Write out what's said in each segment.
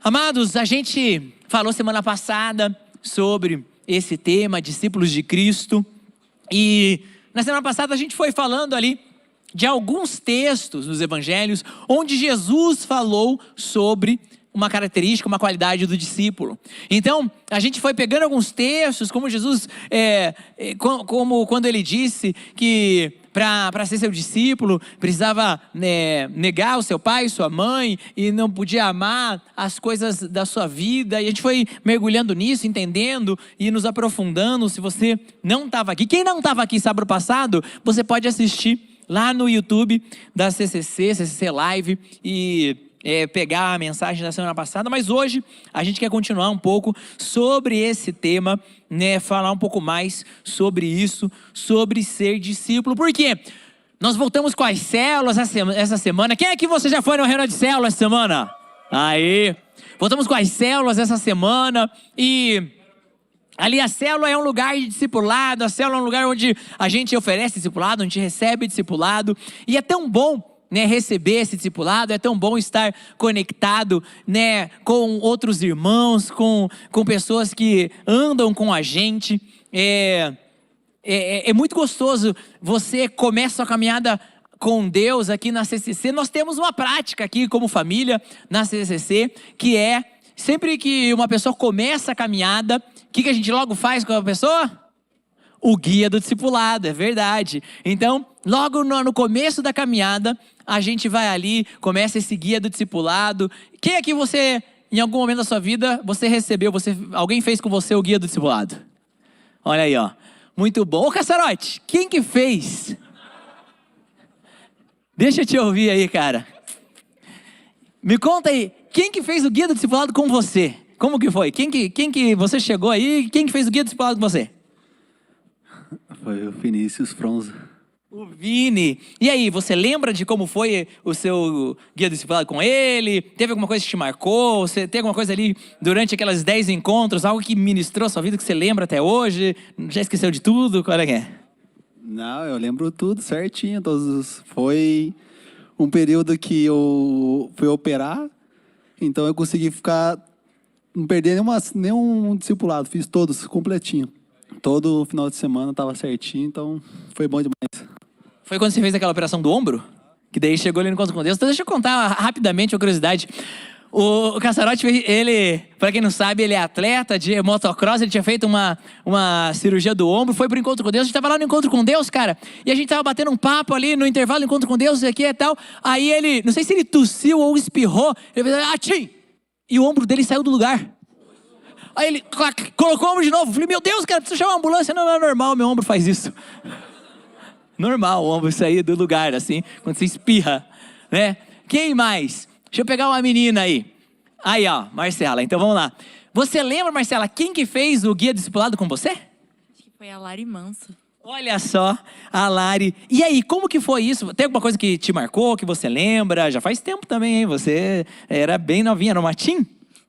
Amados, a gente falou semana passada sobre esse tema, discípulos de Cristo. E na semana passada a gente foi falando ali de alguns textos nos evangelhos onde Jesus falou sobre uma característica, uma qualidade do discípulo. Então, a gente foi pegando alguns textos, como Jesus, como quando ele disse que para ser seu discípulo, precisava negar o seu pai, sua mãe, e não podia amar as coisas da sua vida. E a gente foi mergulhando nisso, entendendo e nos aprofundando. Se você não estava aqui, quem não estava aqui sábado passado, você pode assistir lá no YouTube da CCC Live e pegar a mensagem da semana passada. Mas hoje a gente quer continuar um pouco sobre esse tema, falar um pouco mais sobre isso, sobre ser discípulo. Por quê? Nós voltamos com as células essa semana. Quem é que você já foi na reunião de células essa semana? Aí, voltamos com as células essa semana e ali a célula é um lugar de discipulado, a célula é um lugar onde a gente oferece discipulado, onde a gente recebe discipulado, e é tão bom receber esse discipulado, é tão bom estar conectado com outros irmãos, com pessoas que andam com a gente. É muito gostoso. Você começa a caminhada com Deus aqui na CCC. Nós temos uma prática aqui como família na CCC, que é sempre que uma pessoa começa a caminhada, o que a gente logo faz com a pessoa? O guia do discipulado, é verdade. Então, logo no começo da caminhada, a gente vai ali, começa esse guia do discipulado. Quem aqui você, em algum momento da sua vida, você recebeu, alguém fez com você o guia do discipulado? Olha aí, ó. Muito bom. Ô, Caçarote, quem que fez? Deixa eu te ouvir aí, cara. Me conta aí, quem que fez o guia do discipulado com você? Como que foi? Quem que você chegou aí, quem que fez o guia do discipulado com você? Foi o Vinícius Fronza. O Vini. E aí, você lembra de como foi o seu guia discipulado com ele? Teve alguma coisa que te marcou? Você tem alguma coisa ali durante aquelas 10 encontros, algo que ministrou a sua vida que você lembra até hoje? Já esqueceu de tudo? Qual é que é? Não, eu lembro tudo certinho. Foi um período que eu fui operar, então eu consegui não perder nenhum discipulado. Fiz todos completinho. Todo final de semana estava certinho, então foi bom demais. Foi quando você fez aquela operação do ombro? Que daí chegou ali no encontro com Deus. Então deixa eu contar rapidamente uma curiosidade. O Caçarote, ele, para quem não sabe, ele é atleta de motocross. Ele tinha feito uma cirurgia do ombro, foi pro encontro com Deus. A gente tava lá no encontro com Deus, cara, e a gente tava batendo um papo ali no intervalo do encontro com Deus, aqui e tal. Aí ele, não sei se ele tossiu ou espirrou, ele fez atchim! E o ombro dele saiu do lugar. Aí ele colocou o ombro de novo. Falei, meu Deus, cara, preciso chamar uma ambulância. Não é normal, meu ombro faz isso. Normal o ombro sair do lugar, assim, quando você espirra, né? Quem mais? Deixa eu pegar uma menina aí. Aí, ó, Marcela. Então, vamos lá. Você lembra, Marcela, quem que fez o guia discipulado com você? Acho que foi a Lari Manso. Olha só, a Lari. E aí, como que foi isso? Tem alguma coisa que te marcou, que você lembra? Já faz tempo também, hein? Você era bem novinha, no Matim?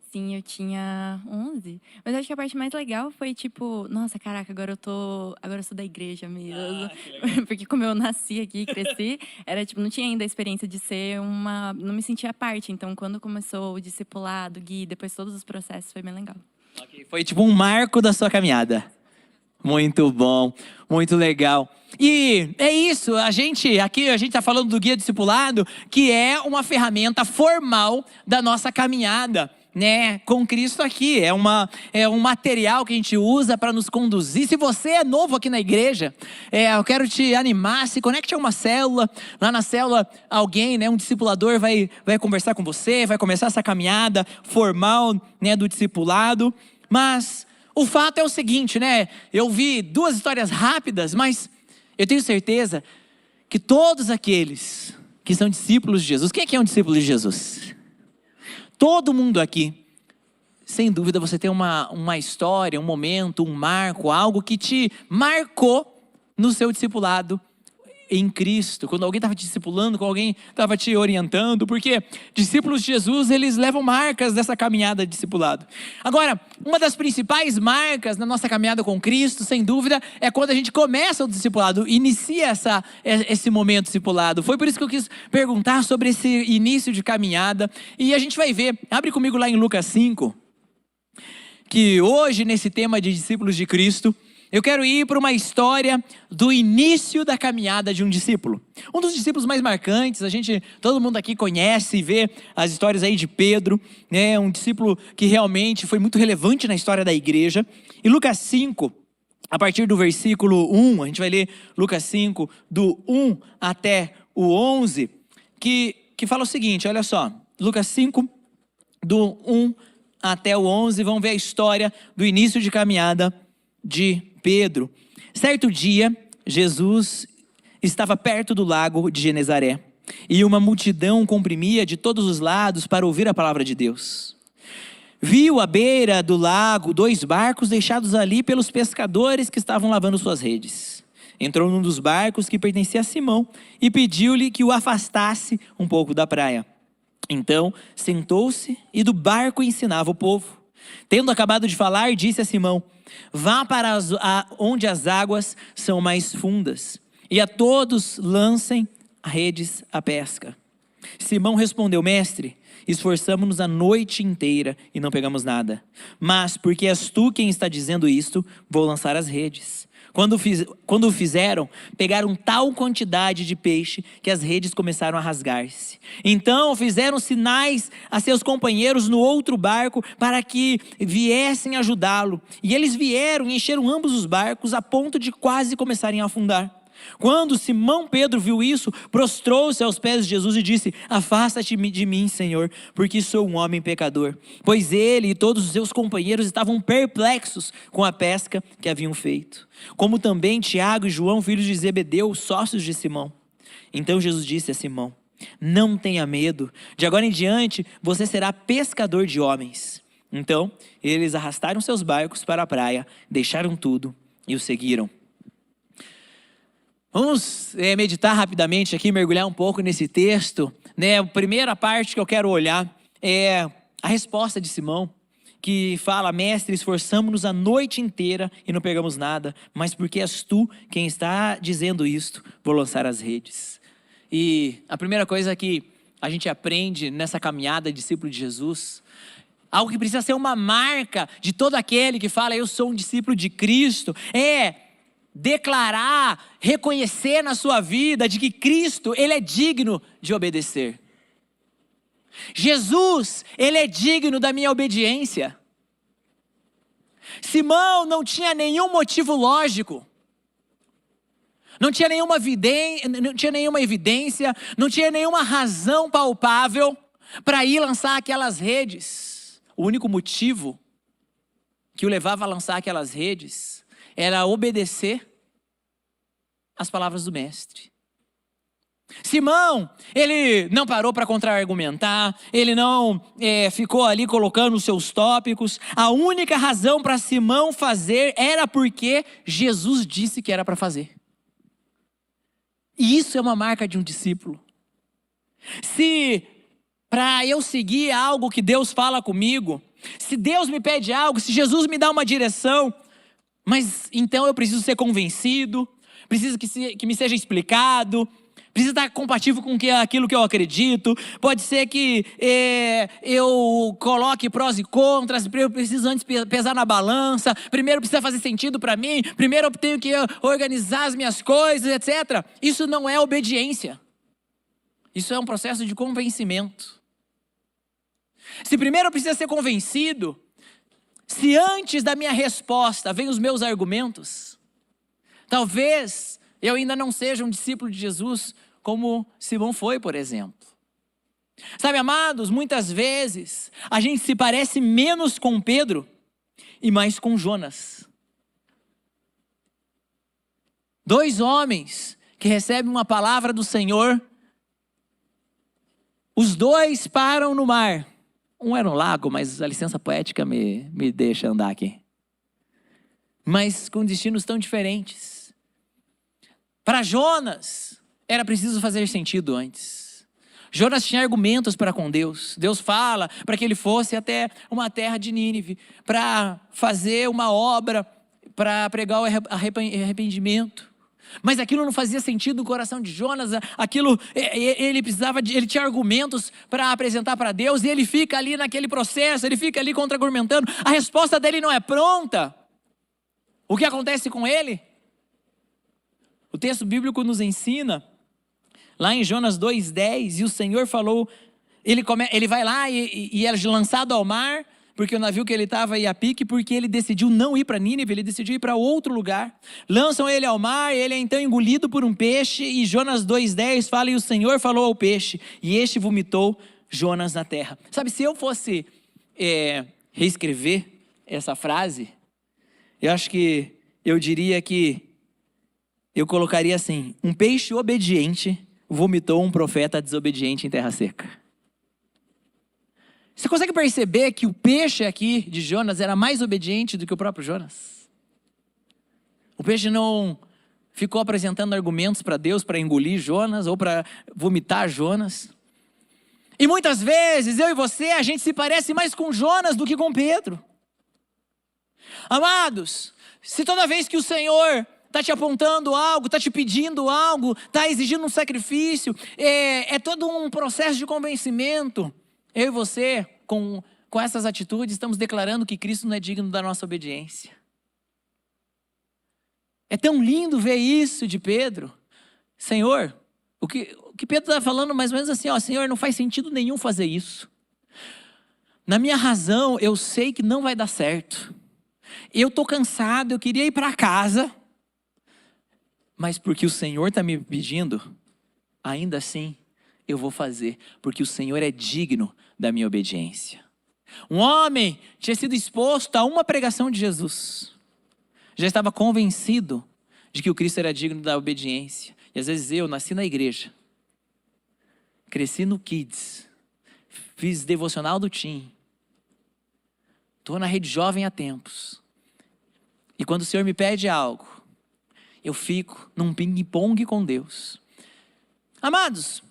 Sim, eu tinha 11. Mas acho que a parte mais legal foi tipo, nossa, caraca, agora eu sou da igreja mesmo. Porque como eu nasci aqui, cresci, era tipo, não tinha ainda a experiência de ser não me sentia parte. Então, quando começou o discipulado, Gui, depois todos os processos, foi bem legal. Okay. Foi tipo um marco da sua caminhada. Muito bom, muito legal. E é isso, a gente tá falando do guia discipulado, que é uma ferramenta formal da nossa caminhada, com Cristo aqui. É um material que a gente usa para nos conduzir. Se você é novo aqui na igreja, eu quero te animar, se conecte a uma célula. Lá na célula, alguém, um discipulador vai conversar com você, vai começar essa caminhada formal, do discipulado. Mas o fato é o seguinte, eu vi 2 histórias rápidas, mas eu tenho certeza que todos aqueles que são discípulos de Jesus, quem é que é um discípulo de Jesus? Todo mundo aqui, sem dúvida, você tem uma história, um momento, um marco, algo que te marcou no seu discipulado. em Cristo, quando alguém estava te discipulando, quando alguém estava te orientando, porque discípulos de Jesus, eles levam marcas dessa caminhada de discipulado. Agora, uma das principais marcas na nossa caminhada com Cristo, sem dúvida, é quando a gente começa o discipulado, inicia esse momento discipulado. Foi por isso que eu quis perguntar sobre esse início de caminhada, e a gente vai ver, abre comigo lá em Lucas 5, que hoje, nesse tema de discípulos de Cristo, eu quero ir para uma história do início da caminhada de um discípulo. Um dos discípulos mais marcantes, todo mundo aqui conhece e vê as histórias aí de Pedro, né? Um discípulo que realmente foi muito relevante na história da igreja. E Lucas 5, a partir do versículo 1, a gente vai ler Lucas 5, do 1 até o 11, que fala o seguinte, olha só, Lucas 5, do 1 até o 11, vamos ver a história do início de caminhada de Pedro. Certo dia, Jesus estava perto do lago de Genezaré e uma multidão comprimia de todos os lados para ouvir a palavra de Deus. Viu à beira do lago 2 barcos deixados ali pelos pescadores que estavam lavando suas redes. Entrou num dos barcos que pertencia a Simão e pediu-lhe que o afastasse um pouco da praia. Então sentou-se e do barco ensinava o povo. Tendo acabado de falar, disse a Simão: vá para onde as águas são mais fundas, e a todos lancem redes à pesca. Simão respondeu: mestre, esforçamo-nos a noite inteira e não pegamos nada. Mas porque és tu quem está dizendo isto, vou lançar as redes. Quando o fizeram, pegaram tal quantidade de peixe que as redes começaram a rasgar-se. Então fizeram sinais a seus companheiros no outro barco para que viessem ajudá-lo. E eles vieram e encheram ambos os barcos a ponto de quase começarem a afundar. Quando Simão Pedro viu isso, prostrou-se aos pés de Jesus e disse: afasta-te de mim, Senhor, porque sou um homem pecador. Pois ele e todos os seus companheiros estavam perplexos com a pesca que haviam feito, como também Tiago e João, filhos de Zebedeu, sócios de Simão. Então Jesus disse a Simão: não tenha medo, de agora em diante você será pescador de homens. Então eles arrastaram seus barcos para a praia, deixaram tudo e o seguiram. Vamos meditar rapidamente aqui, mergulhar um pouco nesse texto, né? A primeira parte que eu quero olhar é a resposta de Simão, que fala: mestre, esforçamo-nos a noite inteira e não pegamos nada, mas porque és tu quem está dizendo isto, vou lançar as redes. E a primeira coisa que a gente aprende nessa caminhada de discípulo de Jesus, algo que precisa ser uma marca de todo aquele que fala eu sou um discípulo de Cristo, é declarar, reconhecer na sua vida de que Cristo, Ele é digno de obedecer. Jesus, Ele é digno da minha obediência. Simão não tinha nenhum motivo lógico, não tinha nenhuma evidência, não tinha nenhuma razão palpável para ir lançar aquelas redes. O único motivo que o levava a lançar aquelas redes era obedecer as palavras do mestre. Simão, ele não parou para contra-argumentar, ele não ficou ali colocando os seus tópicos. A única razão para Simão fazer era porque Jesus disse que era para fazer. E isso é uma marca de um discípulo. Se para eu seguir algo que Deus fala comigo, se Deus me pede algo, se Jesus me dá uma direção, mas então eu preciso ser convencido, preciso que me seja explicado, precisa estar compatível com aquilo que eu acredito. Pode ser que eu coloque prós e contras, eu preciso antes pesar na balança, primeiro precisa fazer sentido para mim, primeiro eu tenho que organizar as minhas coisas, etc. Isso não é obediência, isso é um processo de convencimento. Se primeiro eu preciso ser convencido, se antes da minha resposta vem os meus argumentos, talvez eu ainda não seja um discípulo de Jesus como Simão foi, por exemplo. Sabe, amados, muitas vezes a gente se parece menos com Pedro e mais com Jonas. 2 homens que recebem uma palavra do Senhor, os 2 param no mar. Um era um lago, mas a licença poética me deixa andar aqui. Mas com destinos tão diferentes. Para Jonas, era preciso fazer sentido antes. Jonas tinha argumentos para com Deus. Deus fala para que ele fosse até uma terra de Nínive, para fazer uma obra, para pregar o arrependimento. Mas aquilo não fazia sentido no coração de Jonas. Aquilo, ele tinha argumentos para apresentar para Deus, e ele fica ali naquele processo, ele fica ali contra-argumentando. A resposta dele não é pronta. O que acontece com ele? O texto bíblico nos ensina, lá em Jonas 2:10, e o Senhor falou, ele vai lá e é lançado ao mar, porque o navio que ele estava ia a pique, porque ele decidiu não ir para Nínive, ele decidiu ir para outro lugar. Lançam ele ao mar, ele é então engolido por um peixe, e Jonas 2:10 fala, e o Senhor falou ao peixe, e este vomitou Jonas na terra. Sabe, se eu fosse reescrever essa frase, eu acho que eu diria que eu colocaria assim: um peixe obediente vomitou um profeta desobediente em terra seca. Você consegue perceber que o peixe aqui de Jonas era mais obediente do que o próprio Jonas? O peixe não ficou apresentando argumentos para Deus para engolir Jonas ou para vomitar Jonas. E muitas vezes eu e você, a gente se parece mais com Jonas do que com Pedro. Amados, se toda vez que o Senhor está te apontando algo, está te pedindo algo, está exigindo um sacrifício, é todo um processo de convencimento. Eu e você, com essas atitudes, estamos declarando que Cristo não é digno da nossa obediência. É tão lindo ver isso de Pedro. Senhor, o que Pedro está falando mais ou menos assim, Senhor, não faz sentido nenhum fazer isso. Na minha razão, eu sei que não vai dar certo. Eu estou cansado, eu queria ir para casa, mas porque o Senhor está me pedindo, ainda assim eu vou fazer, porque o Senhor é digno da minha obediência. Um homem tinha sido exposto a uma pregação de Jesus, já estava convencido de que o Cristo era digno da obediência. E às vezes eu nasci na igreja, cresci no Kids, fiz devocional do Tim, estou na rede jovem há tempos, e quando o Senhor me pede algo, eu fico num ping-pong com Deus. Amados,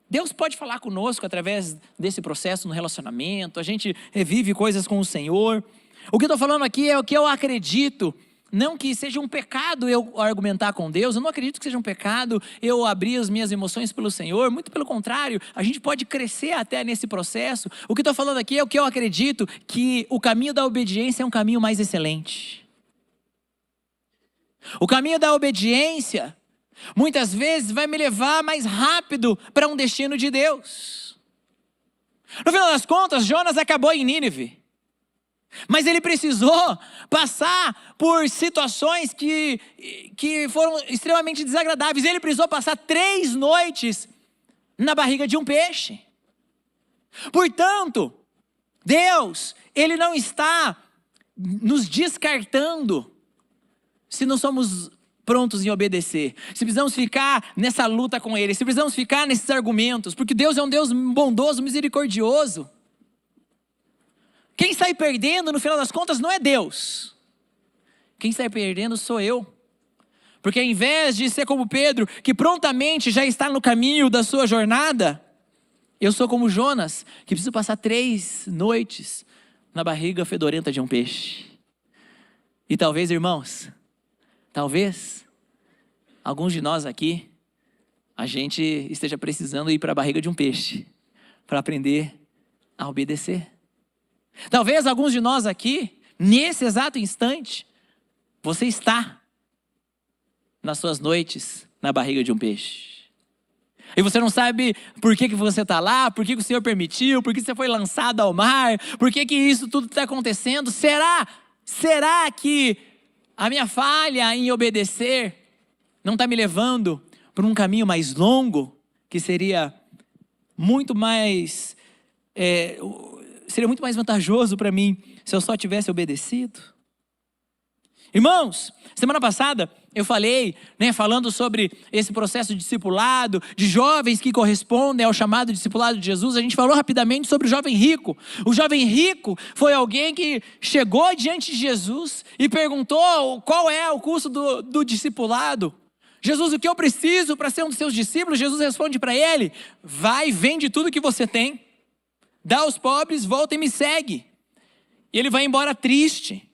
Deus pode falar conosco através desse processo no relacionamento, a gente revive coisas com o Senhor. O que eu estou falando aqui é o que eu acredito, não que seja um pecado eu argumentar com Deus, eu não acredito que seja um pecado eu abrir as minhas emoções pelo Senhor, muito pelo contrário, a gente pode crescer até nesse processo. O que eu estou falando aqui é o que eu acredito, que o caminho da obediência é um caminho mais excelente. O caminho da obediência, muitas vezes, vai me levar mais rápido para um destino de Deus. No final das contas, Jonas acabou em Nínive. Mas ele precisou passar por situações que foram extremamente desagradáveis. Ele precisou passar 3 noites na barriga de um peixe. Portanto, Deus, Ele não está nos descartando se não somos prontos em obedecer, se precisamos ficar nessa luta com Ele, se precisamos ficar nesses argumentos, porque Deus é um Deus bondoso, misericordioso. Quem sai perdendo no final das contas não é Deus, quem sai perdendo sou eu, porque ao invés de ser como Pedro, que prontamente já está no caminho da sua jornada, eu sou como Jonas, que preciso passar 3 noites na barriga fedorenta de um peixe. E talvez, irmãos, talvez alguns de nós aqui, a gente esteja precisando ir para a barriga de um peixe, para aprender a obedecer. Talvez alguns de nós aqui, nesse exato instante, você está nas suas noites na barriga de um peixe. E você não sabe por que você está lá, por que o Senhor permitiu, por que você foi lançado ao mar, por que isso tudo está acontecendo. Será que a minha falha em obedecer não está me levando para um caminho mais longo, que seria muito mais vantajoso para mim se eu só tivesse obedecido? Irmãos, semana passada eu falei, falando sobre esse processo de discipulado, de jovens que correspondem ao chamado discipulado de Jesus. A gente falou rapidamente sobre o jovem rico. O jovem rico foi alguém que chegou diante de Jesus e perguntou qual é o custo do discipulado. Jesus, o que eu preciso para ser um dos seus discípulos? Jesus responde para ele: vai, vende tudo que você tem, dá aos pobres, volta e me segue. E ele vai embora triste,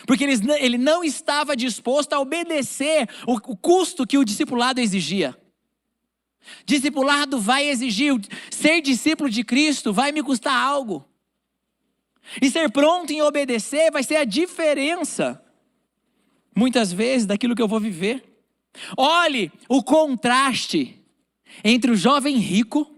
porque ele não estava disposto a obedecer o custo que o discipulado exigia. Discipulado vai exigir, ser discípulo de Cristo vai me custar algo. E ser pronto em obedecer vai ser a diferença, muitas vezes, daquilo que eu vou viver. Olhe o contraste entre o jovem rico,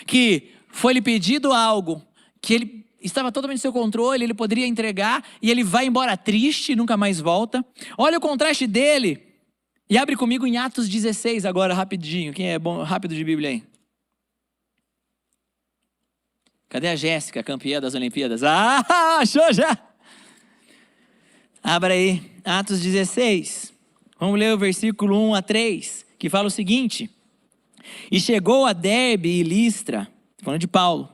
que foi-lhe pedido algo que ele estava totalmente no seu controle, ele poderia entregar, e ele vai embora triste e nunca mais volta. Olha o contraste dele. E abre comigo em Atos 16 agora, rapidinho. Quem é bom, rápido de Bíblia aí? Cadê a Jéssica, campeã das Olimpíadas? Ah, achou já! Abra aí, Atos 16. Vamos ler o versículo 1 a 3, que fala o seguinte: e chegou a Derbe e Listra, falando de Paulo,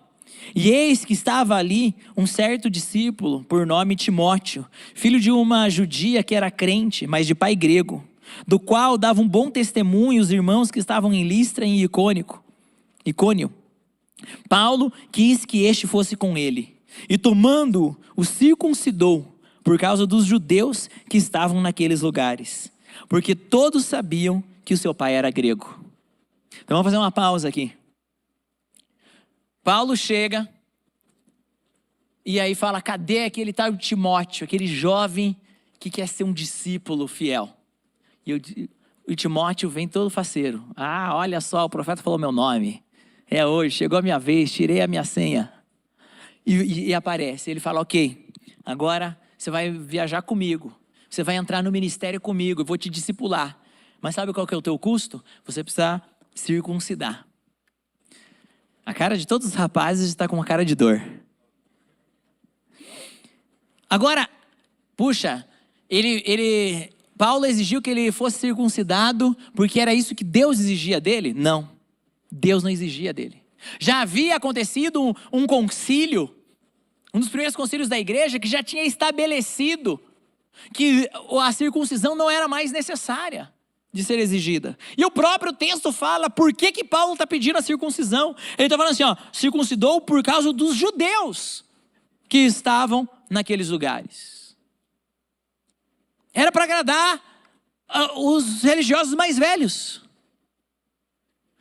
e eis que estava ali um certo discípulo, por nome Timóteo, filho de uma judia que era crente, mas de pai grego, do qual dava um bom testemunho os irmãos que estavam em Listra e Icônio. Paulo quis que este fosse com ele, e tomando-o, o circuncidou, por causa dos judeus que estavam naqueles lugares, porque todos sabiam que o seu pai era grego. Então vamos fazer uma pausa aqui. Paulo chega e aí fala: cadê aquele tal Timóteo, aquele jovem que quer ser um discípulo fiel? E o Timóteo vem todo faceiro. Ah, olha só, o profeta falou meu nome. É hoje, chegou a minha vez, tirei a minha senha. E aparece, ele fala: ok, agora você vai viajar comigo. Você vai entrar no ministério comigo, eu vou te discipular. Mas sabe qual que é o teu custo? Você precisa circuncidar. A cara de todos os rapazes está com uma cara de dor. Agora, puxa, Paulo exigiu que ele fosse circuncidado porque era isso que Deus exigia dele? Não, Deus não exigia dele. Já havia acontecido um concílio, um dos primeiros concílios da igreja, que já tinha estabelecido que a circuncisão não era mais necessária de ser exigida. E o próprio texto fala por que Paulo está pedindo a circuncisão. Ele está falando assim, ó, circuncidou por causa dos judeus que estavam naqueles lugares. Era para agradar os religiosos mais velhos.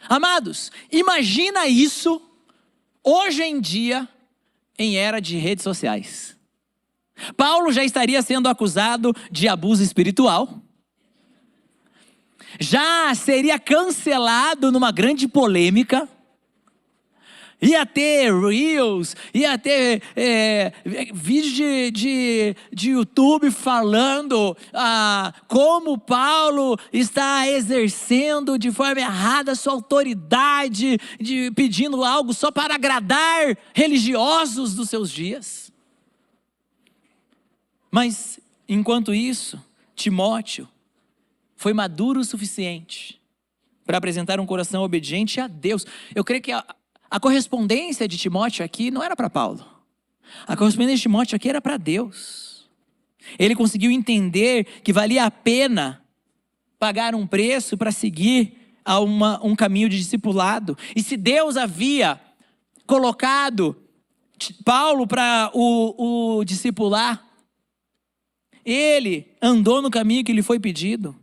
Amados, imagina isso hoje em dia, em era de redes sociais. Paulo já estaria sendo acusado de abuso espiritual. Já seria cancelado numa grande polêmica. Ia ter Reels, ia ter vídeos de YouTube falando como Paulo está exercendo de forma errada sua autoridade, pedindo algo só para agradar religiosos dos seus dias. Mas, enquanto isso, Timóteo foi maduro o suficiente para apresentar um coração obediente a Deus. Eu creio que a correspondência de Timóteo aqui não era para Paulo. A correspondência de Timóteo aqui era para Deus. Ele conseguiu entender que valia a pena pagar um preço para seguir um caminho de discipulado. E se Deus havia colocado Paulo para o discipular, ele andou no caminho que lhe foi pedido.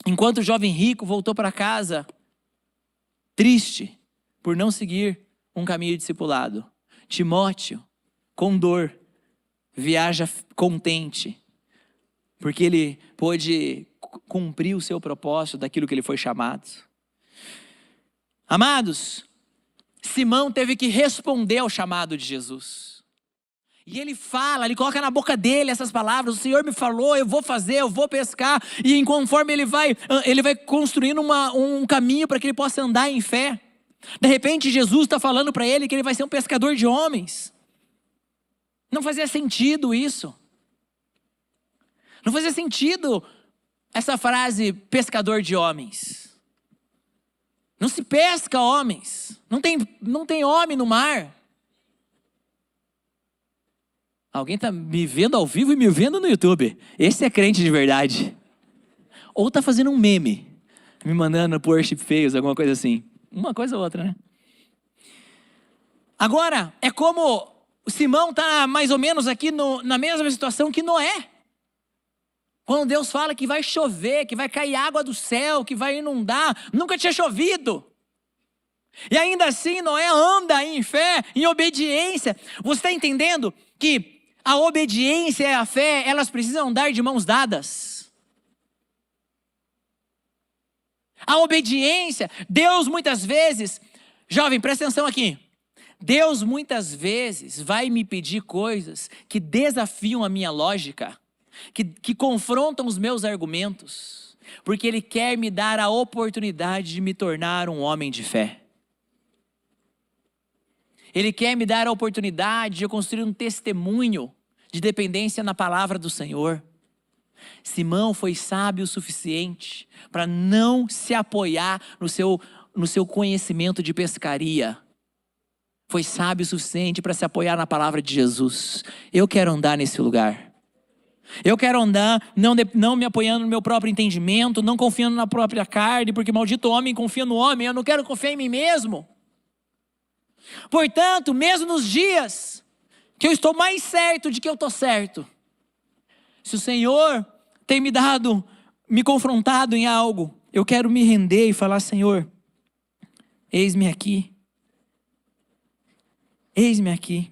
Enquanto o jovem rico voltou para casa triste por não seguir um caminho discipulado, Timóteo, com dor, viaja contente, porque ele pôde cumprir o seu propósito daquilo que ele foi chamado. Amados, Simão teve que responder ao chamado de Jesus. E ele fala, ele coloca na boca dele essas palavras: o Senhor me falou, eu vou fazer, eu vou pescar. E conforme ele vai construindo um caminho para que ele possa andar em fé. De repente Jesus está falando para ele que ele vai ser um pescador de homens. Não fazia sentido isso. Não fazia sentido essa frase, pescador de homens. Não se pesca homens. Não tem homem no mar. Alguém está me vendo ao vivo e me vendo no YouTube. Esse é crente de verdade. ou está fazendo um meme, me mandando por worship fails, alguma coisa assim. Uma coisa ou outra, né? Agora, é como o Simão está mais ou menos aqui na mesma situação que Noé. Quando Deus fala que vai chover, que vai cair água do céu, que vai inundar, nunca tinha chovido. E ainda assim Noé anda em fé, em obediência. Você está entendendo que a obediência e a fé, elas precisam andar de mãos dadas? A obediência, Deus muitas vezes, jovem, presta atenção aqui. Deus muitas vezes vai me pedir coisas que desafiam a minha lógica, que confrontam os meus argumentos, porque Ele quer me dar a oportunidade de me tornar um homem de fé. Ele quer me dar a oportunidade de eu construir um testemunho de dependência na palavra do Senhor. Simão foi sábio o suficiente para não se apoiar no seu conhecimento de pescaria. Foi sábio o suficiente para se apoiar na palavra de Jesus. Eu quero andar nesse lugar. Eu quero andar não me apoiando no meu próprio entendimento, não confiando na própria carne, porque maldito homem confia no homem, eu não quero confiar em mim mesmo. Portanto, mesmo nos dias que eu estou mais certo de que eu estou certo, se o Senhor tem me confrontado em algo, eu quero me render e falar: Senhor, eis-me aqui. Eis-me aqui.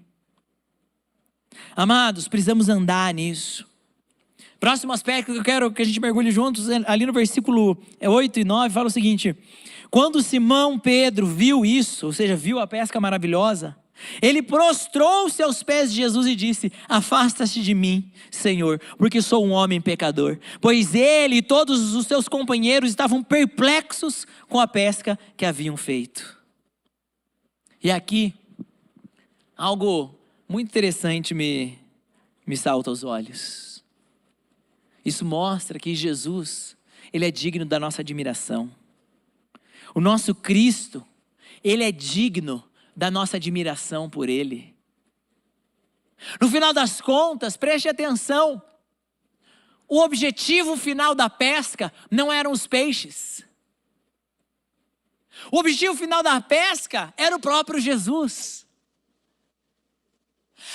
Amados, precisamos andar nisso. Próximo aspecto que eu quero que a gente mergulhe juntos, ali no versículo 8 e 9, fala o seguinte: quando Simão Pedro viu isso, ou seja, viu a pesca maravilhosa, ele prostrou-se aos pés de Jesus e disse: afasta-te de mim, Senhor, porque sou um homem pecador. Pois ele e todos os seus companheiros estavam perplexos com a pesca que haviam feito. E aqui, algo muito interessante me salta aos olhos. Isso mostra que Jesus, Ele é digno da nossa admiração. O nosso Cristo, Ele é digno da nossa admiração por Ele. No final das contas, preste atenção, o objetivo final da pesca não eram os peixes. O objetivo final da pesca era o próprio Jesus.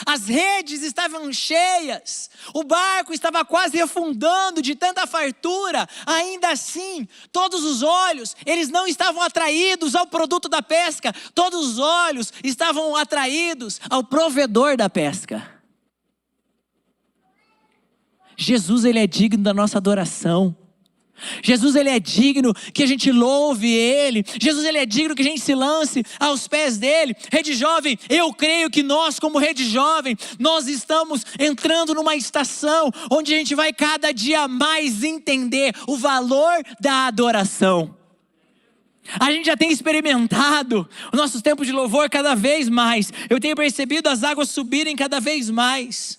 As redes estavam cheias, o barco estava quase afundando de tanta fartura. Ainda assim, todos os olhos, eles não estavam atraídos ao produto da pesca, todos os olhos estavam atraídos ao provedor da pesca. Jesus, Ele é digno da nossa adoração. Jesus, Ele é digno que a gente louve Ele. Jesus, Ele é digno que a gente se lance aos pés dEle. Rede Jovem, eu creio que nós, como Rede Jovem, nós estamos entrando numa estação onde a gente vai cada dia mais entender o valor da adoração. A gente já tem experimentado os nossos tempos de louvor cada vez mais. Eu tenho percebido as águas subirem cada vez mais.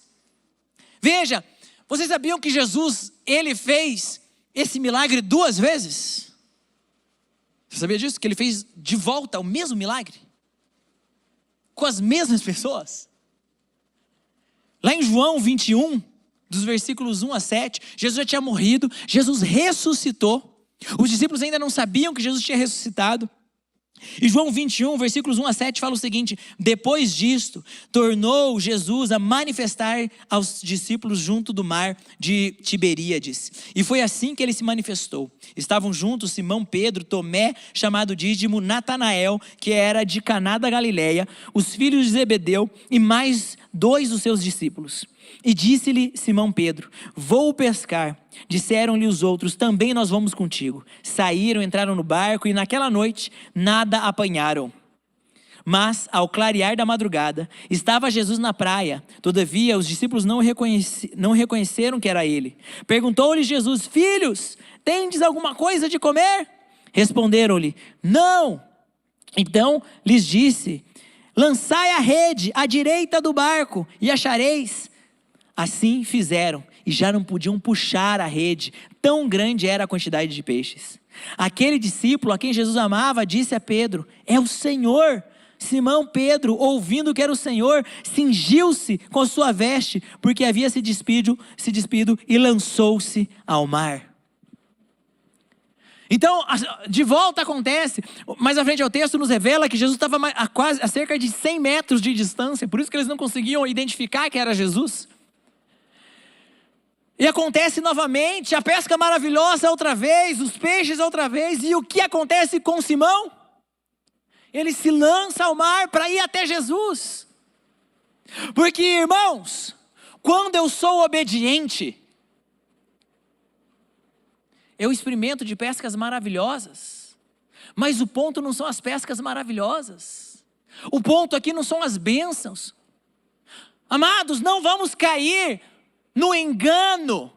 Veja, vocês sabiam que Jesus, Ele fez esse milagre 2 vezes? Você sabia disso? Que Ele fez de volta o mesmo milagre? Com as mesmas pessoas? Lá em João 21, dos versículos 1 a 7, Jesus já tinha morrido, Jesus ressuscitou. Os discípulos ainda não sabiam que Jesus tinha ressuscitado. E João 21, versículos 1 a 7 fala o seguinte: depois disto, tornou Jesus a manifestar aos discípulos junto do mar de Tiberíades. E foi assim que Ele se manifestou. Estavam juntos Simão Pedro, Tomé, chamado Dídimo, Natanael, que era de Caná da Galileia, os filhos de Zebedeu e mais 2 dos seus discípulos. E disse-lhe Simão Pedro: vou pescar. Disseram-lhe os outros: também nós vamos contigo. Saíram, entraram no barco e naquela noite nada apanharam. Mas ao clarear da madrugada estava Jesus na praia. Todavia os discípulos não reconheceram que era Ele. Perguntou-lhe Jesus: filhos, tendes alguma coisa de comer? Responderam-lhe: não. Então lhes disse: lançai a rede à direita do barco e achareis. Assim fizeram, e já não podiam puxar a rede, tão grande era a quantidade de peixes. Aquele discípulo a quem Jesus amava disse a Pedro: é o Senhor. Simão Pedro, ouvindo que era o Senhor, cingiu-se com sua veste, porque havia se despido e lançou-se ao mar. Então, de volta acontece, mais à frente ao texto nos revela que Jesus estava a cerca de 100 metros de distância, por isso que eles não conseguiam identificar que era Jesus. E acontece novamente, a pesca maravilhosa outra vez, os peixes outra vez, e o que acontece com Simão? Ele se lança ao mar para ir até Jesus. Porque, irmãos, quando eu sou obediente, eu experimento de pescas maravilhosas. Mas o ponto não são as pescas maravilhosas. O ponto aqui não são as bênçãos. Amados, não vamos cair no engano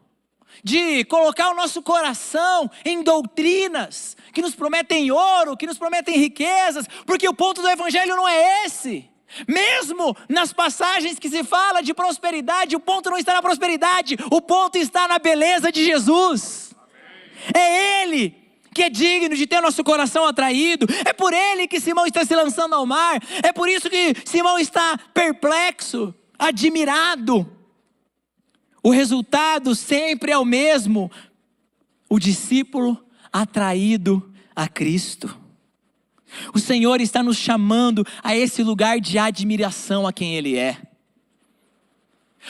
de colocar o nosso coração em doutrinas que nos prometem ouro, que nos prometem riquezas, porque o ponto do evangelho não é esse. Mesmo nas passagens que se fala de prosperidade, o ponto não está na prosperidade, o ponto está na beleza de Jesus. É Ele que é digno de ter nosso coração atraído. É por Ele que Simão está se lançando ao mar. É por isso que Simão está perplexo, admirado. O resultado sempre é o mesmo: o discípulo atraído a Cristo. O Senhor está nos chamando a esse lugar de admiração a quem Ele é.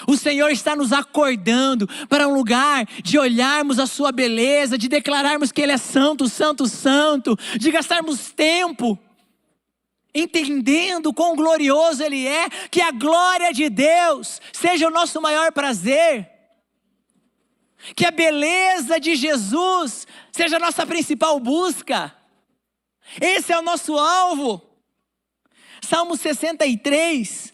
O Senhor está nos acordando para um lugar de olharmos a sua beleza, de declararmos que Ele é santo, santo, santo, de gastarmos tempo entendendo quão glorioso Ele é, que a glória de Deus seja o nosso maior prazer, que a beleza de Jesus seja a nossa principal busca. Esse é o nosso alvo. Salmo 63,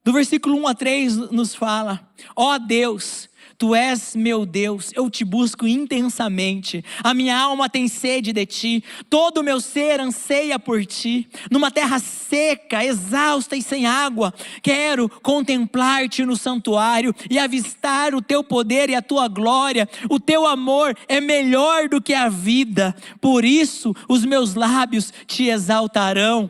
do versículo 1 a 3 nos fala: ó Deus, Tu és meu Deus, eu te busco intensamente, a minha alma tem sede de Ti, todo o meu ser anseia por Ti, numa terra seca, exausta e sem água, quero contemplar-Te no santuário e avistar o Teu poder e a Tua glória. O Teu amor é melhor do que a vida, por isso os meus lábios Te exaltarão.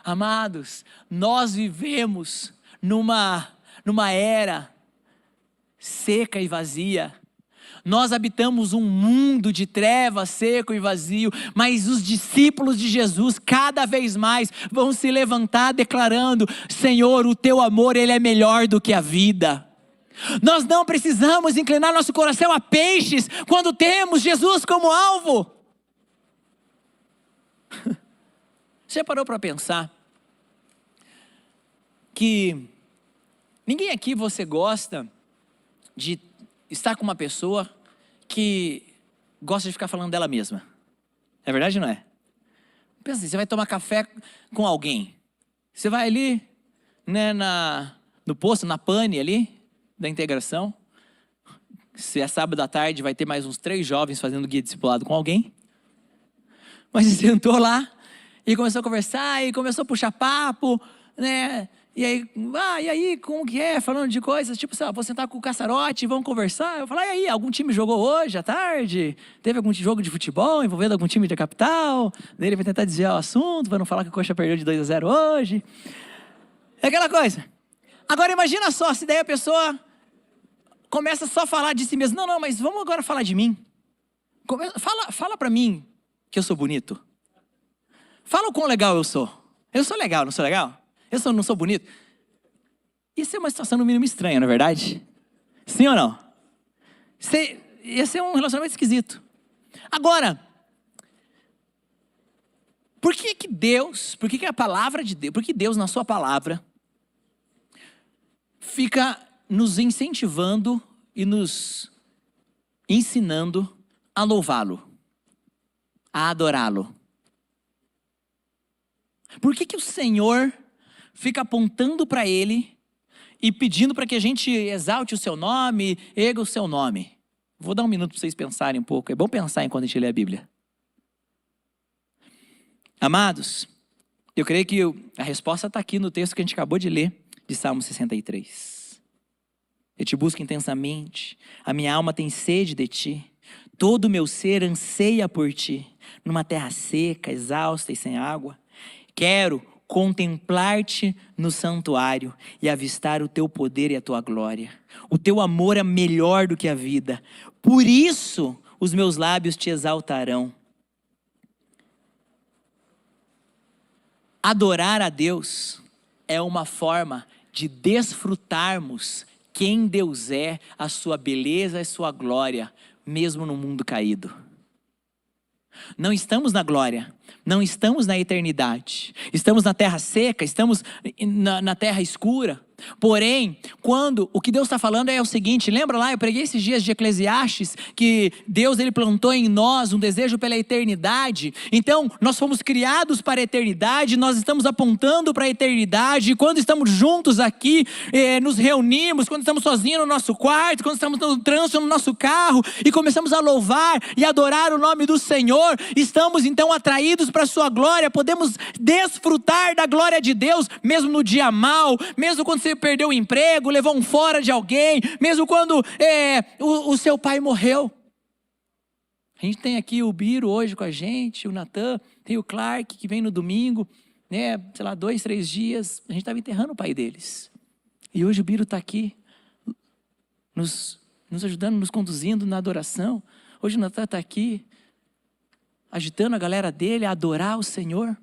Amados, nós vivemos numa era seca e vazia. Nós habitamos um mundo de trevas, seco e vazio, mas os discípulos de Jesus cada vez mais vão se levantar declarando: Senhor, o Teu amor, Ele é melhor do que a vida. Nós não precisamos inclinar nosso coração a peixes quando temos Jesus como alvo. Você parou para pensar que ninguém aqui você gosta de estar com uma pessoa que gosta de ficar falando dela mesma? É verdade ou não é? Pensa assim, você vai tomar café com alguém, você vai ali, né, no posto, na pane ali, da integração, se é sábado à tarde vai ter mais uns 3 jovens fazendo guia discipulado com alguém, mas você sentou lá e começou a conversar e começou a puxar papo, né? E aí, como que é? Falando de coisas, tipo, vou sentar com o Caçarote, vamos conversar. Eu falo, e aí, algum time jogou hoje à tarde? Teve algum jogo de futebol envolvendo algum time da capital? Daí ele vai tentar desviar o assunto, para não falar que o Coxa perdeu de 2-0 hoje. É aquela coisa. Agora imagina só, se daí a pessoa começa só a falar de si mesma. Não, mas vamos agora falar de mim. Fala para mim que eu sou bonito. Fala o quão legal eu sou. Eu sou legal, não sou legal? Eu não sou bonito? Isso é uma situação no mínimo estranha, não é verdade? Sim ou não? Esse é um relacionamento esquisito. Agora, por que a palavra de Deus, por que Deus na sua palavra fica nos incentivando e nos ensinando a louvá-lo, a adorá-lo? Por que o Senhor fica apontando para Ele e pedindo para que a gente exalte o Seu nome, erga o Seu nome? Vou dar um minuto para vocês pensarem um pouco. É bom pensar enquanto a gente lê a Bíblia. Amados, eu creio que a resposta está aqui no texto que a gente acabou de ler, de Salmo 63. Eu te busco intensamente, a minha alma tem sede de Ti, todo o meu ser anseia por Ti, numa terra seca, exausta e sem água. Quero contemplar-te no santuário e avistar o teu poder e a tua glória. O teu amor é melhor do que a vida. Por isso os meus lábios te exaltarão. Adorar a Deus é uma forma de desfrutarmos quem Deus é, a sua beleza e a sua glória, mesmo no mundo caído. Não estamos na glória, não estamos na eternidade, estamos na terra seca, estamos na terra escura. Porém, o que Deus está falando é o seguinte, lembra lá, eu preguei esses dias de Eclesiastes, que Deus ele plantou em nós um desejo pela eternidade. Então, nós fomos criados para a eternidade, nós estamos apontando para a eternidade, e quando estamos juntos aqui, nos reunimos, quando estamos sozinhos no nosso quarto, quando estamos no trânsito no nosso carro, e começamos a louvar e adorar o nome do Senhor, estamos então atraídos para a sua glória, podemos desfrutar da glória de Deus, mesmo no dia mau, mesmo quando você perdeu o emprego, levou um fora de alguém, mesmo quando o seu pai morreu. A gente tem aqui o Biro hoje com a gente, o Natan, tem o Clark que vem no domingo, né, sei lá, 2, 3 dias, a gente estava enterrando o pai deles. E hoje o Biro está aqui, nos ajudando, nos conduzindo na adoração. Hoje o Natan está aqui, agitando a galera dele a adorar o Senhor.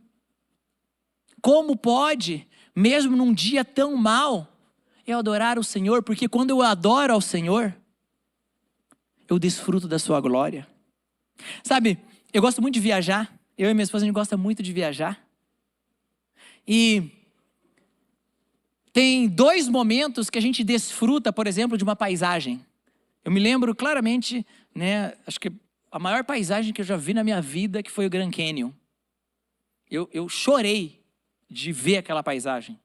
Como pode, mesmo num dia tão mau, eu adorar o Senhor? Porque quando eu adoro ao Senhor, eu desfruto da sua glória. Sabe, eu gosto muito de viajar. Eu e minha esposa, a gente gosta muito de viajar. E tem 2 momentos que a gente desfruta, por exemplo, de uma paisagem. Eu me lembro claramente, né, acho que a maior paisagem que eu já vi na minha vida, que foi o Grand Canyon. Eu chorei de ver aquela paisagem,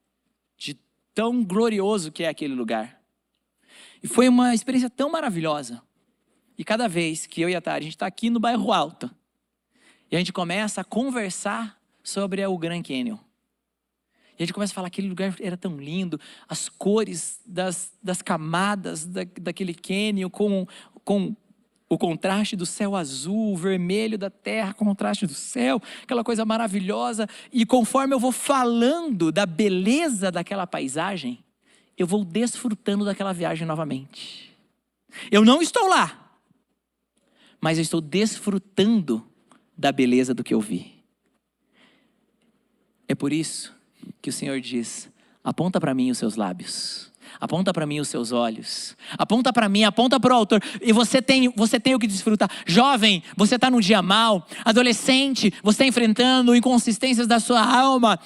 de tão glorioso que é aquele lugar. E foi uma experiência tão maravilhosa. E cada vez que eu e a Tari, a gente está aqui no bairro Alto, e a gente começa a conversar sobre o Grand Canyon. E a gente começa a falar que aquele lugar era tão lindo, as cores das camadas daquele canyon, com o contraste do céu azul, o vermelho da terra, com o contraste do céu, aquela coisa maravilhosa. E conforme eu vou falando da beleza daquela paisagem, eu vou desfrutando daquela viagem novamente. Eu não estou lá, mas eu estou desfrutando da beleza do que eu vi. É por isso que o Senhor diz: aponta para mim os seus lábios. Aponta para mim os seus olhos. Aponta para mim, aponta para o autor. E você tem o que desfrutar. Jovem, você está num dia mau. Adolescente, você está enfrentando inconsistências da sua alma.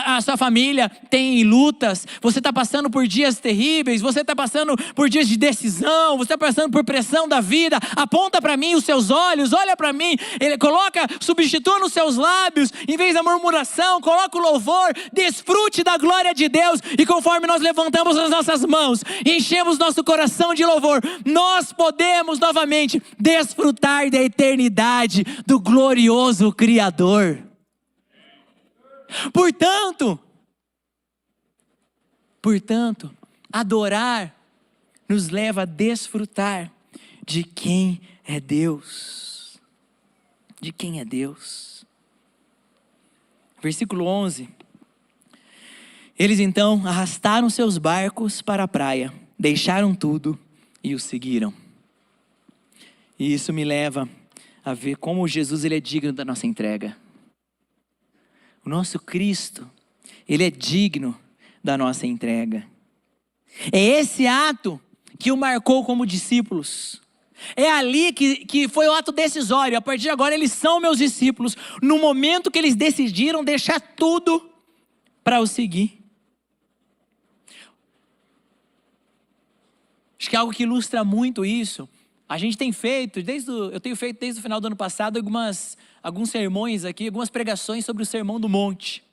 A sua família tem lutas. Você está passando por dias terríveis. Você está passando por dias de decisão. Você está passando por pressão da vida. Aponta para mim os seus olhos. Olha para mim. Substitua nos seus lábios. Em vez da murmuração, coloca o louvor. Desfrute da glória de Deus. E conforme nós levantamos as nossas mãos, enchemos nosso coração de louvor, nós podemos novamente desfrutar da eternidade do glorioso Criador. Portanto, adorar nos leva a desfrutar de quem é Deus. De quem é Deus. Versículo 11. Eles então arrastaram seus barcos para a praia, deixaram tudo e o seguiram. E isso me leva a ver como Jesus ele é digno da nossa entrega. O nosso Cristo, ele é digno da nossa entrega. É esse ato que o marcou como discípulos. É ali que foi o ato decisório. A partir de agora eles são meus discípulos. No momento que eles decidiram deixar tudo para o seguir. Acho que é algo que ilustra muito isso. A gente tem feito, eu tenho feito desde o final do ano passado alguns sermões aqui, algumas pregações sobre o Sermão do Monte.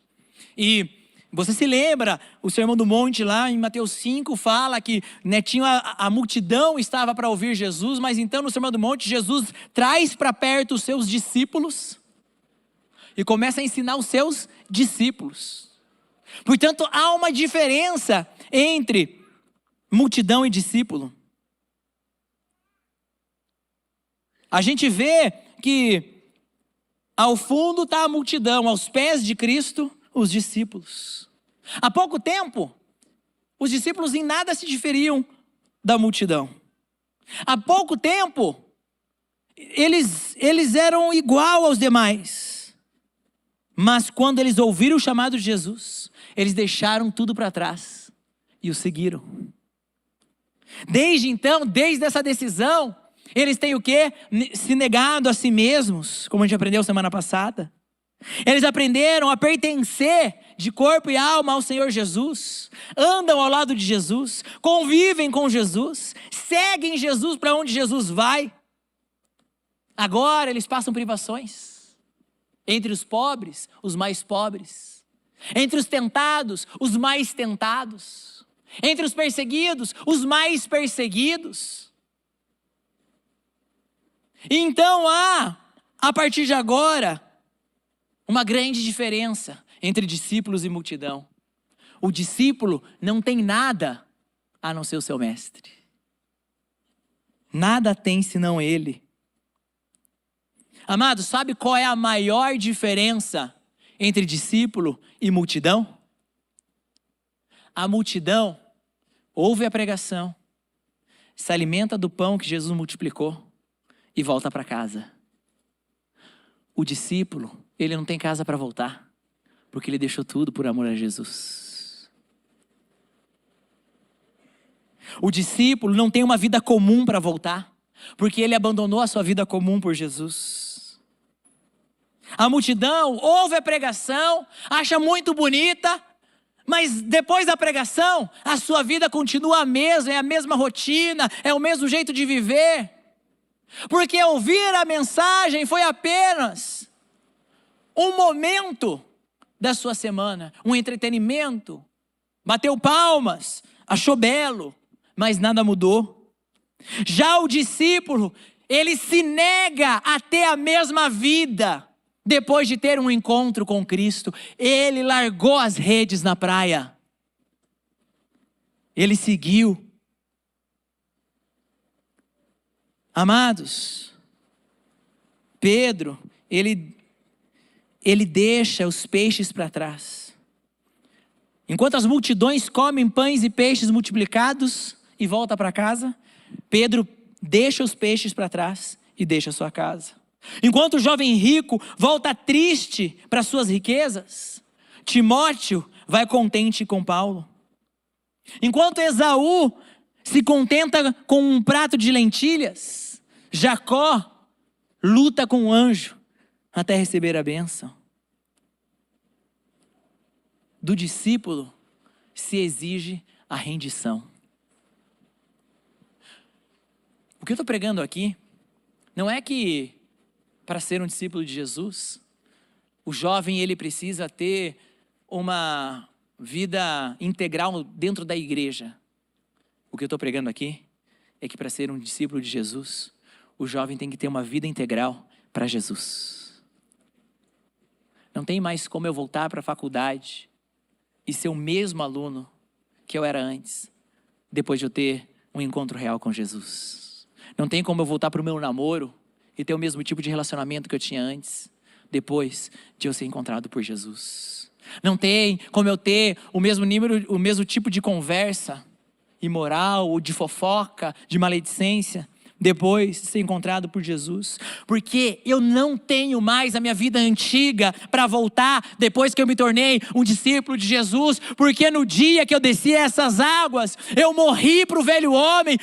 E você se lembra, o Sermão do Monte lá em Mateus 5 fala que a multidão estava para ouvir Jesus, mas então no Sermão do Monte Jesus traz para perto os seus discípulos e começa a ensinar os seus discípulos. Portanto, há uma diferença entre multidão e discípulo. A gente vê que ao fundo está a multidão, aos pés de Cristo, os discípulos. Há pouco tempo, os discípulos em nada se diferiam da multidão. Há pouco tempo, eles eram igual aos demais. Mas quando eles ouviram o chamado de Jesus, eles deixaram tudo para trás e o seguiram. Desde então, desde essa decisão, eles têm o quê? Se negado a si mesmos, como a gente aprendeu semana passada. Eles aprenderam a pertencer de corpo e alma ao Senhor Jesus, andam ao lado de Jesus, convivem com Jesus, seguem Jesus para onde Jesus vai. Agora eles passam privações. Entre os pobres, os mais pobres. Entre os tentados, os mais tentados. Entre os perseguidos, os mais perseguidos. E então há, a partir de agora, uma grande diferença entre discípulos e multidão. O discípulo não tem nada a não ser o seu mestre. Nada tem senão ele. Amados, sabe qual é a maior diferença entre discípulo e multidão? A multidão ouve a pregação, se alimenta do pão que Jesus multiplicou e volta para casa. O discípulo, ele não tem casa para voltar, porque ele deixou tudo por amor a Jesus. O discípulo não tem uma vida comum para voltar, porque ele abandonou a sua vida comum por Jesus. A multidão ouve a pregação, acha muito bonita, mas depois da pregação, a sua vida continua a mesma, é a mesma rotina, é o mesmo jeito de viver. Porque ouvir a mensagem foi apenas um momento da sua semana, um entretenimento. Bateu palmas, achou belo, mas nada mudou. Já o discípulo, ele se nega a ter a mesma vida. Depois de ter um encontro com Cristo, ele largou as redes na praia. Ele seguiu. Amados, Pedro, ele deixa os peixes para trás. Enquanto as multidões comem pães e peixes multiplicados e volta para casa, Pedro deixa os peixes para trás e deixa a sua casa. Enquanto o jovem rico volta triste para suas riquezas, Timóteo vai contente com Paulo. Enquanto Esaú se contenta com um prato de lentilhas, Jacó luta com o anjo até receber a bênção. Do discípulo se exige a rendição. O que eu estou pregando aqui não é que para ser um discípulo de Jesus, o jovem ele precisa ter uma vida integral dentro da igreja. O que eu estou pregando aqui é que para ser um discípulo de Jesus, o jovem tem que ter uma vida integral para Jesus. Não tem mais como eu voltar para a faculdade e ser o mesmo aluno que eu era antes, depois de eu ter um encontro real com Jesus. Não tem como eu voltar para o meu namoro e ter o mesmo tipo de relacionamento que eu tinha antes, depois de eu ser encontrado por Jesus. Não tem como eu ter o mesmo tipo de conversa imoral, ou de fofoca, de maledicência, depois de ser encontrado por Jesus. Porque eu não tenho mais a minha vida antiga para voltar depois que eu me tornei um discípulo de Jesus. Porque no dia que eu desci essas águas, eu morri para o velho homem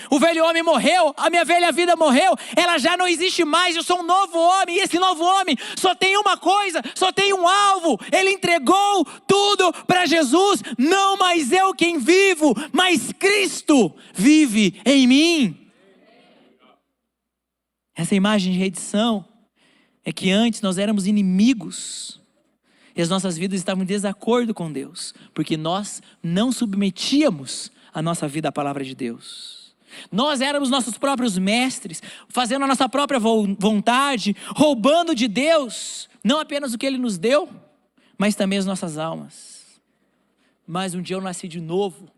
morreu, a minha velha vida morreu, ela já não existe mais, eu sou um novo homem. E esse novo homem só tem uma coisa, só tem um alvo. Ele entregou tudo para Jesus. Não mais eu quem vivo, mas Cristo vive em mim. Essa imagem de redenção é que antes nós éramos inimigos e as nossas vidas estavam em desacordo com Deus, porque nós não submetíamos a nossa vida à palavra de Deus. Nós éramos nossos próprios mestres, fazendo a nossa própria vontade, roubando de Deus, não apenas o que Ele nos deu, mas também as nossas almas. Mas um dia eu nasci de novo.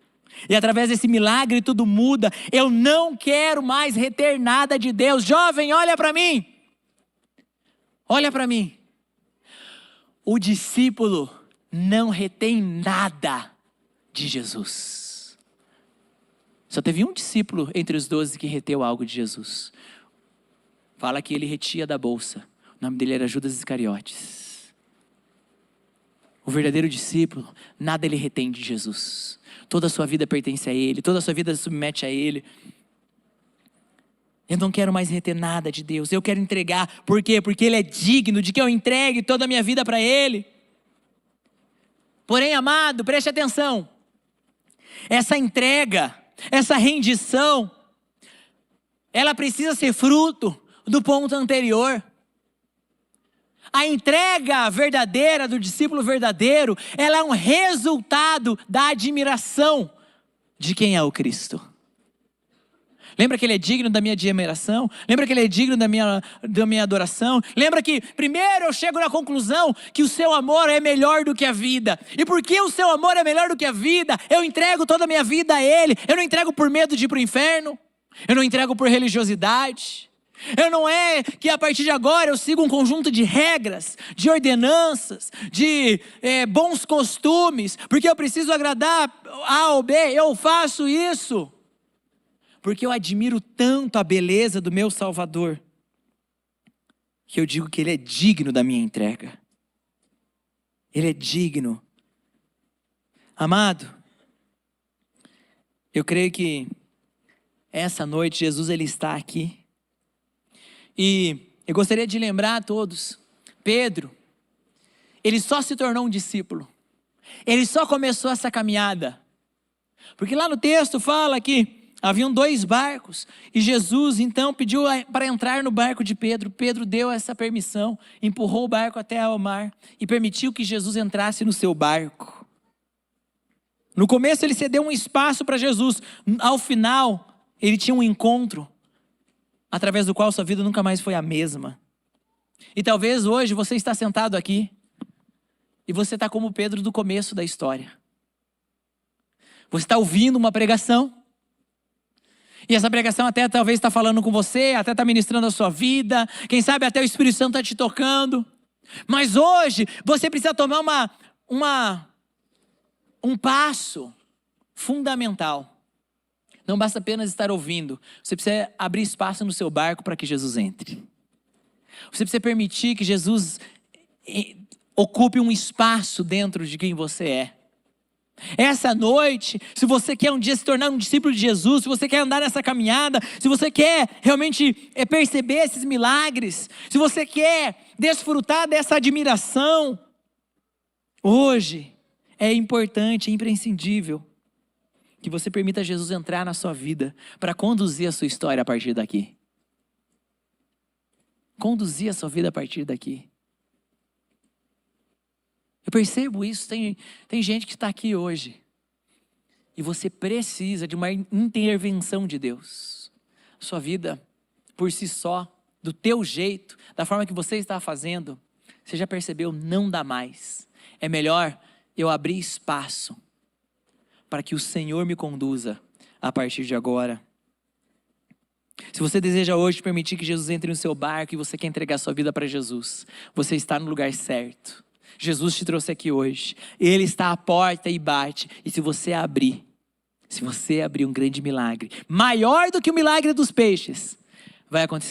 E através desse milagre tudo muda. Eu não quero mais reter nada de Deus. Jovem, olha para mim. Olha para mim. O discípulo não retém nada de Jesus. Só teve um discípulo entre os 12 que reteu algo de Jesus. Fala que ele retia da bolsa. O nome dele era Judas Iscariotes. O verdadeiro discípulo, nada ele retém de Jesus. Toda a sua vida pertence a Ele, toda a sua vida se submete a Ele. Eu não quero mais reter nada de Deus, eu quero entregar. Por quê? Porque Ele é digno de que eu entregue toda a minha vida para Ele. Porém, amado, preste atenção. Essa entrega, essa rendição, ela precisa ser fruto do ponto anterior. A entrega verdadeira do discípulo verdadeiro, ela é um resultado da admiração de quem é o Cristo. Lembra que Ele é digno da minha admiração? Lembra que Ele é digno da minha adoração? Lembra que primeiro eu chego na conclusão que o seu amor é melhor do que a vida. E porque o seu amor é melhor do que a vida, eu entrego toda a minha vida a Ele. Eu não entrego por medo de ir para o inferno. Eu não entrego por religiosidade. Eu não é que a partir de agora eu sigo um conjunto de regras, de ordenanças, de bons costumes, porque eu preciso agradar A ou B. Eu faço isso porque eu admiro tanto a beleza do meu Salvador, que eu digo que Ele é digno da minha entrega. Ele é digno. Amado, eu creio que essa noite Jesus Ele está aqui. E eu gostaria de lembrar a todos, Pedro, ele só se tornou um discípulo. Ele só começou essa caminhada. Porque lá no texto fala que haviam 2 barcos, e Jesus então pediu para entrar no barco de Pedro. Pedro deu essa permissão, empurrou o barco até ao mar, e permitiu que Jesus entrasse no seu barco. No começo ele cedeu um espaço para Jesus, ao final ele tinha um encontro, através do qual sua vida nunca mais foi a mesma. E talvez hoje você está sentado aqui, e você está como Pedro do começo da história. Você está ouvindo uma pregação, e essa pregação até talvez está falando com você, até está ministrando a sua vida, quem sabe até o Espírito Santo está te tocando. Mas hoje você precisa tomar um passo fundamental. Não basta apenas estar ouvindo, você precisa abrir espaço no seu barco para que Jesus entre. Você precisa permitir que Jesus ocupe um espaço dentro de quem você é. Essa noite, se você quer um dia se tornar um discípulo de Jesus, se você quer andar nessa caminhada, se você quer realmente perceber esses milagres, se você quer desfrutar dessa admiração, hoje é importante, é imprescindível que você permita Jesus entrar na sua vida para conduzir a sua história a partir daqui. Conduzir a sua vida a partir daqui. Eu percebo isso, tem gente que está aqui hoje e você precisa de uma intervenção de Deus. Sua vida, por si só, do teu jeito, da forma que você está fazendo, você já percebeu, não dá mais. É melhor eu abrir espaço para que o Senhor me conduza a partir de agora. Se você deseja hoje permitir que Jesus entre no seu barco e você quer entregar sua vida para Jesus, você está no lugar certo. Jesus te trouxe aqui hoje. Ele está à porta e bate. E se você abrir um grande milagre, maior do que o milagre dos peixes, vai acontecer